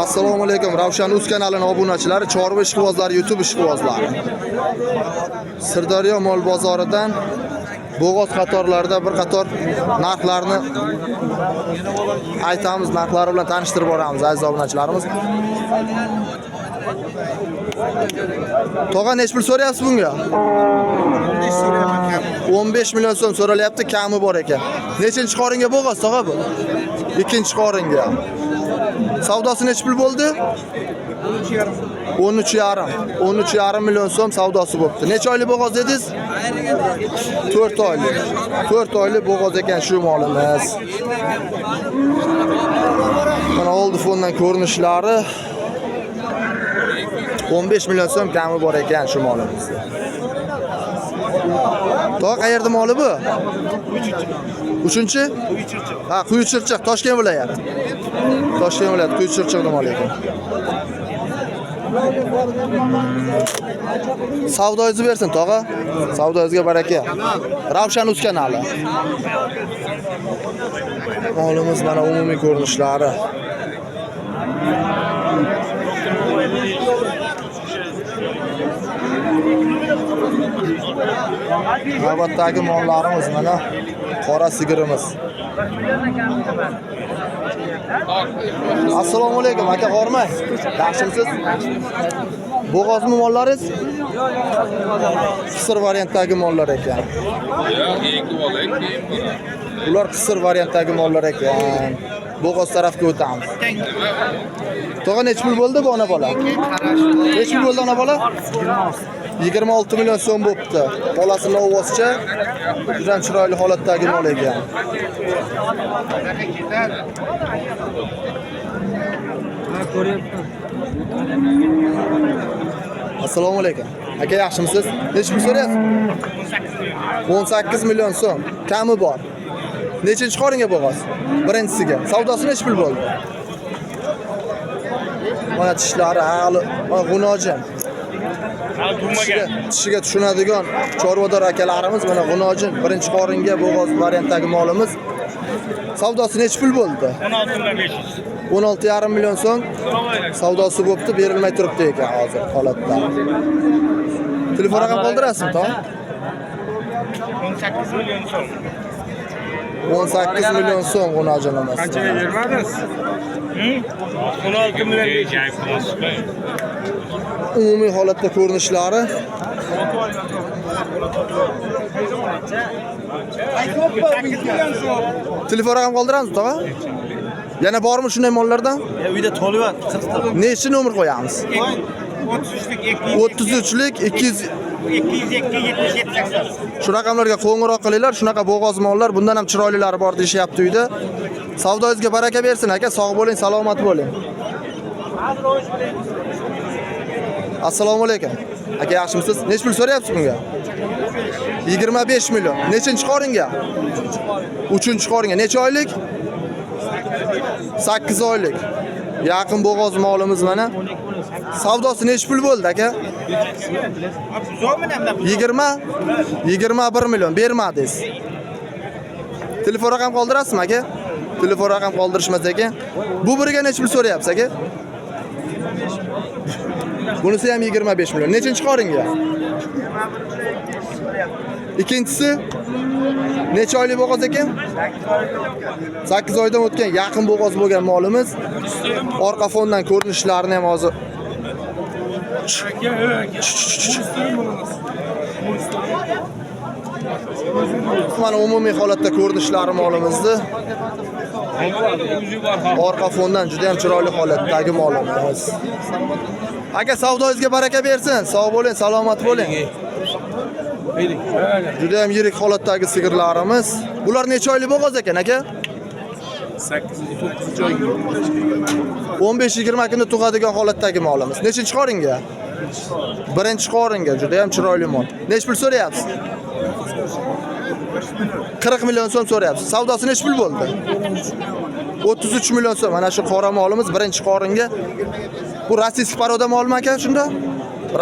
Assalomu alaykum. Ravshan Uz kanalining obunachilari, chorva ishqibozlari, YouTube ishqibozlari. Sirdaryo mol bozoridan bo'g'oz qatorlarida bir qator narxlarni aytamiz, narxlari bilan tanishtirib boramiz aziz obunachilarimiz. Tog'a nech pul so'rayapsiz bunga? 15 million so'm so'ralyapti, kami bor ekan. Nechinchi qoringa bo'g'oz tog'a bu? Ikkinchi qoringa. Savdosi nech pul bo'ldi? 13,5 million so'm savdosi bo'libdi. Necha oylik bo'g'oz dedingiz? 4 oylik. 4 oylik bo'g'oz ekan shu molimiz. Mana oldi fondan ko'rinishlari 15 million so'm kami bor ekan shu molimiz. To'q qayerda moli bu? 3-chi? Ha, Quyuchirchiq, Toshkent viloyati. Toshkent viloyati Quyuchirchiqda mol ekan. Savdoyingizni bersin tog'a. Savdoyingizga baraka. Ravshan Uz kanali. Molimiz mana umumiy ko'rinishlari. Navbatdagi mollarimiz mana qora sigirimiz. Assalomu alaykum aka, qormang. Yaxshimisiz? Bo'g'ozmi mollaringiz? Qisir variantdagi mollar ekan. Ular qisir variantdagi mollar ekan. Bo'g'oz tarafga o'tamiz. Tog'a nech pul bo'ldi bu ona bola? Nech pul bo'ldi ona bola? 26 million so'm bo'pti. Bolasi novvoscha, juda chiroyli holatdagi mol ekan. Assalomu alaykum. Aka yaxshimisiz? Nech pul so'rayapsiz? 18 million so'm. Kami bor. Nechinchi qoringa bo'g'oz? Birinchisiga. Savdosi nech pul bo'ldi? Mana tishlari hali g'unojin. Tishiga tushunadigan chorvador akalarimiz mana g'unojin birinchi qoringa bo'g'oz variantdagi molimiz. Savdosi nech pul bo'ldi? 16,5 million so'm savdosi bo'pti, berilmay turibdi ekan hozir holatda. Telefon raqam qoldirasizmi, to'g'ri? 18 million so'm. 18 million so'm g'unojinimiz. Qanchaga bermadingiz? 16 million. Umumiy holatda ko'rinishlari. Telefon raqam qoldiramiz, tog'a? Yana bormi shunday mollardan? Uyda to'lyapti, 40 ta. Nechta nomer qo'yamiz? 33lik 200 Shu raqamlarga qo'ng'iroq qilinglar. Shunaqa bo'g'oz mollar, bundan ham chiroylilari bor deyapti uyda. Savdoyingizga baraka bersin aka, sog' bo'ling, salomat bo'ling. Assalomu alaykum. Aka yaxshimisiz? Nech pul so'rayapsiz bunga? 25 million. Nechinchi qoringa? 3-chi qoringa. Necha oylik? 8 oylik. Yaqin bo'g'oz molimiz mana. Savdosi nech pul bo'ldi aka? 21 million bermadingiz. Telefon raqam qoldirasizmi aka? Telefon raqam qoldirishmas ekan. Bu biriga nech pul so'rayapsiz aka? Bunisi ham 25 million. Nechinchi qoringa? Ikkinchisi necha oylik bo'g'oz ekan? 8 oydan o'tgan yaqin bo'g'oz bo'lgan molimiz. Orqa fondan ko'rinishlarini ham hozir mana umumiy holatda ko'rinishlari molimizni. Orqa fondan juda ham chiroyli holatdagi molimiz. Aka savdoyingizga baraka bersin. Sog' bo'ling, salomat bo'ling. Juda ham yirik holatdagi sigirlarimiz. Bular necha oylik bo'g'oz ekan aka? 8-9 oyga. 15-20 kunda tug'adigan holatdagi molimiz. Nechinchi qoringa? Birinchi qoringa. Juda ham chiroyli mol. Nech pul so'rayapsiz? 40 million so'm so'rayapsiz. Savdosi nech pul bo'ldi? 33 million so'm. Mana shu qora molimiz birinchi qoringa. Bu rossiyskiy paroda molmi aka shunda?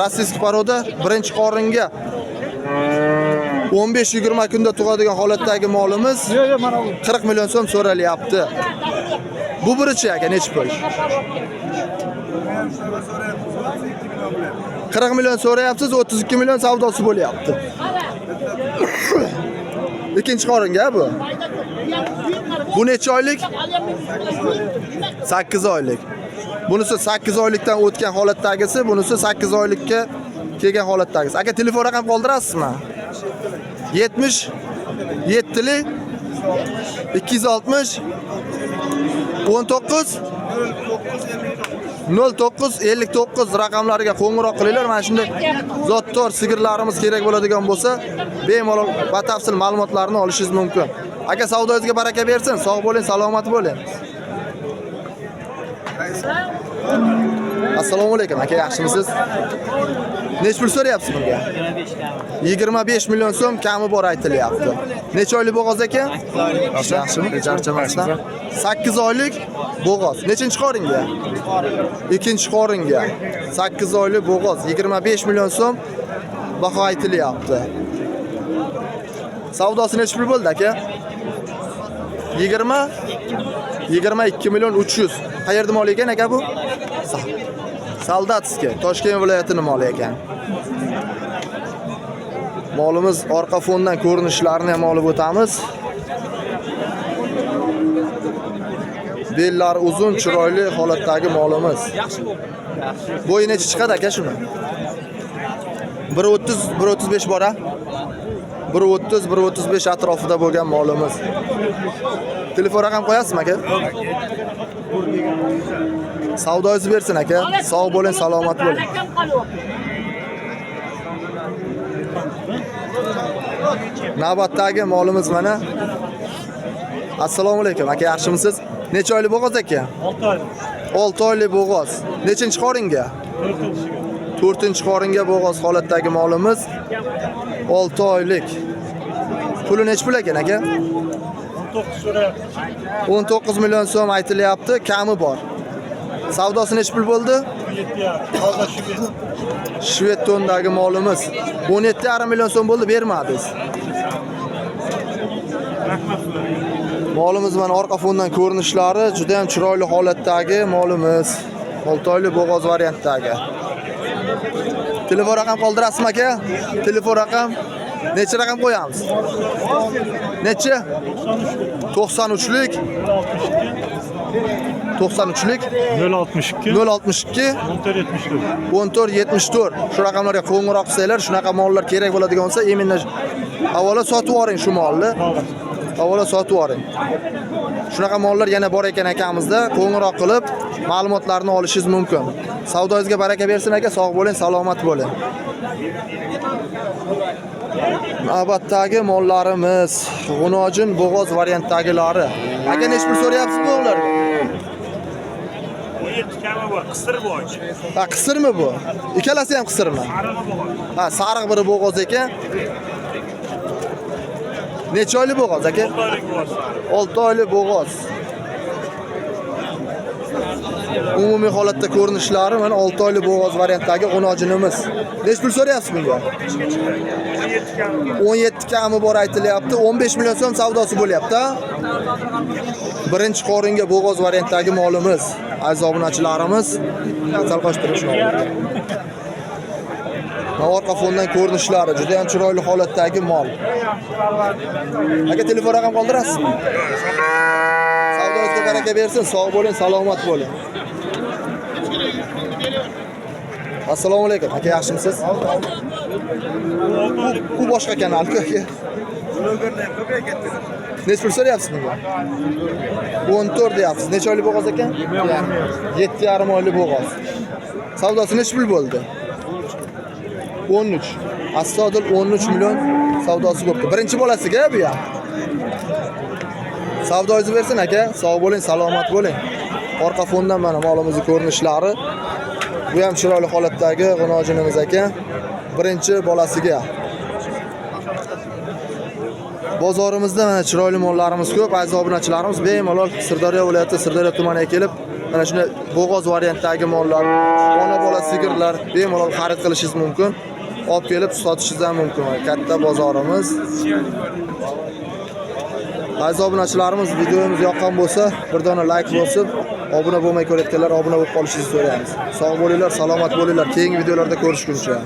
Rossiyskiy paroda birinchi qoringa 15-20 kunda tug'adigan holatdagi molimiz 40 million so'm so'ralyapti. Bu birichi aka nechi pul? 40 million so'rayapsiz, 32 million savdosi bo'lyapti. İkinci qoringa bu. Bu necha oylik? 8 oylik. Bunisi 8 oylikdan o'tgan holatdagisi, bunisi 8 oylikka kelgan holatdagisi. Aka telefon raqam qoldirasizmi? 70 7lik 260 19 0959 raqamlariga qo'ng'iroq qilinglar. Mana shunday zotdor sigirlarimiz kerak bo'ladigan bo'lsa, bemalol batafsil ma'lumotlarni olishingiz mumkin. Aka savdoyingizga baraka bersin. Sog' bo'ling, salomat bo'ling. Assalomu alaykum aka, yaxshimisiz? Nech pul so'rayapsiz bunga? 25 million so'm kami bor aytilyapti. Necha oylik bo'g'oz aka? Yaxshimi? Charchamasdan. 8 oylik bo'g'oz. Nechinchi qoringa? Ikkinchi qoringa. 8 oylik bo'g'oz 25 million so'm baho aytilyapti. Savdosi necha pul bo'ldi aka? 22 million 300. Qayerda mol ekan aka bu? Soldatskiy, Toshkent viloyatining moli ekan. Molimiz orqa fondan ko'rinishlarini ham olib o'tamiz. Bellari uzun, chiroyli holatdagi molimiz. Bo'yi necha chiqadi aka shuni? 1.30, 1.35 bor a? 1.30, 1.35 atrofida bo'lgan molimiz. Telefon raqam qo'yasizmi aka? Savdoyingizni bersin aka. Sog' bo'ling, salomat bo'ling. Navbatdagi molimiz mana. Assalomu alaykum aka, yaxshimisiz? Necha oylik bo'g'oz aka? 6 oylik. 6 oylik bo'g'oz. Nechinchi qoringa? 4-chi qoringa bo'g'oz holatdagi molimiz. 6 oylik. Puli necha pul ekan aka? 19 so'rayapti. 19 million so'm aytilyapti, kami bor. Savdosi necha pul bo'ldi? 17,5. Hozir Shved tondagi molimiz 17,5 million so'm bo'ldi, bermadingiz. Molimiz mana orqa fondan ko'rinishlari juda ham chiroyli holatdagi molimiz. 6 oylik bo'g'oz variantdagi. Telefon raqam qoldirasizmi aka? Telefon raqam necha raqam qo'yamiz? Necha? 93lik 93lik 062 062 1474. Shu raqamlarga qo'ng'iroq qilsanglar, shunaqa mollar kerak bo'ladigan bo'lsa, imенно avvalo sotib yuboring shu molni. Avvalo sotib yuboring. Shunaqa mollar yana bor ekan akamizda, qo'ng'iroq qilib ma'lumotlarni olishingiz mumkin. Savdoyingizga baraka bersin aka, sog' bo'ling, salomat bo'ling. Navbatdagi mollarimiz g'unojin bo'g'oz variantdagilari. Aka necha pul so'rayapsiz bu ularga? 17 kami bor, qisir bor. Ha, qisirmi bu? Ikkalasi ham qisirmi? Ha, sariq biri bo'g'oz ekan. Necha oylik bo'g'oz aka? 6 oylik bo'g'oz. Umumiy holatda ko'rinishlari mana 6 oylik bo'g'oz variantdagi g'unojinimiz. Necha pul so'rayapsiz bunga? 17 kami bor aytilyapti. 15 million so'm savdosi bo'lyapti. Birinchi qoringa bo'g'oz variantdagi molimiz. Aziz obunachilarimiz, sal qo'shtirishni. Orqa fondan ko'rinishlari juda ham chiroyli holatdagi mol. Aka telefon raqam qoldirasizmi? Savdoyingizga baraka bersin, sog' bo'ling, salomat bo'ling. Assalomu alaykum aka, yaxshimisiz? Bu boshqa kanal aka. Necha pul so'rayapsiz bunga? 14 deyapsiz. Necha oylik bo'g'oz ekan? 7,5 oylik bo'g'oz. Savdosi necha pul bo'ldi? 13. Asodil 13 million savdosi bo'ldi. Birinchi bolasiga bu ham. Savdoyingizni bersin aka, sog' bo'ling, salomat bo'ling. Orqa fondan mana molimizni ko'rinishlari. Bu ham chiroyli holatdagi g'unojinimiz ekan. Birinchi bolasiga. Bozorimizda mana chiroyli mollarimiz ko'p. Aziz obunachilarimiz bemalol Sirdaryo viloyati, Sirdaryo tumaniga kelib, mana shunday bo'g'oz variantdagi mollar, ona bola sigirlar bemalol xarid qilishingiz mumkin. Olib kelib sotishingiz ham mumkin. Katta bozorimiz. Aziz obunachilarimiz, videomiz yoqqan bo'lsa, bir dona like bosib, obuna bo'lmay ko'rayotganlar obuna bo'lib qolishingizni so'raymiz. Sog' bo'linglar, salomat bo'linglar. Keyingi videolarda ko'rishguncha.